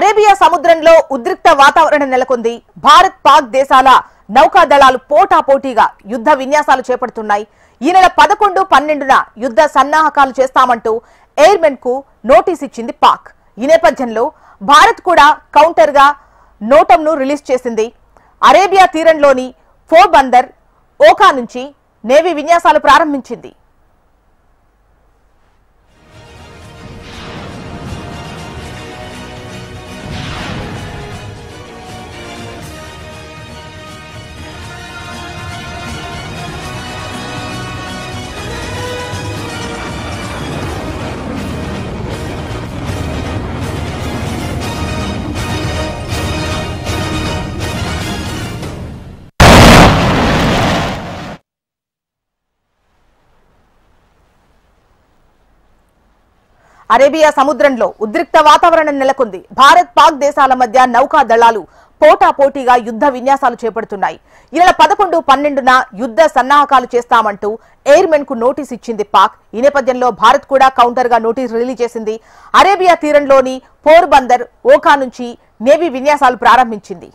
Arabia సముద్రంలో ఉద్రిక్త వాతావరణం నెలకొంది. భారత్ పాక్ దేశాల నౌకాదళాలు పోటాపోటీగా యుద్ధ విన్యాసాలు చేపడుతున్నాయి. ఈ నెల 11, 12న యుద్ధ సన్నాహకాలు చేస్తామంటూ ఎయిర్మెన్ కు నోటీస్ ఇచ్చింది పాక్. ఈ నేపథ్యంలో భారత్ కూడా కౌంటర్ గా నోటంను రిలీజ్ చేసింది. అరేబియా తీరంలోని పోర్బందర్, ఓఖా నుంచి నేవీ విన్యాసాలు ప్రారంభించింది. అరేబియా సముద్రంలో ఉద్రిక్త వాతావరణం నెలకొంది. భారత్ పాక్ దేశాల మధ్య నౌకా దళాలు పోటాపోటీగా యుద్ధ విన్యాసాలు చేపడుతున్నాయి. ఈ నెల 11, 12న యుద్ధ సన్నాహకాలు చేస్తామంటూ ఎయిర్మెన్ కు నోటీస్ ఇచ్చింది పాక్. ఈ నేపథ్యంలో భారత్ కూడా కౌంటర్ గా నోటీస్ రిలీజ్ చేసింది. అరేబియా తీరంలోని పోర్బందర్, ఓఖా నుంచి నేవీ విన్యాసాలు ప్రారంభించింది.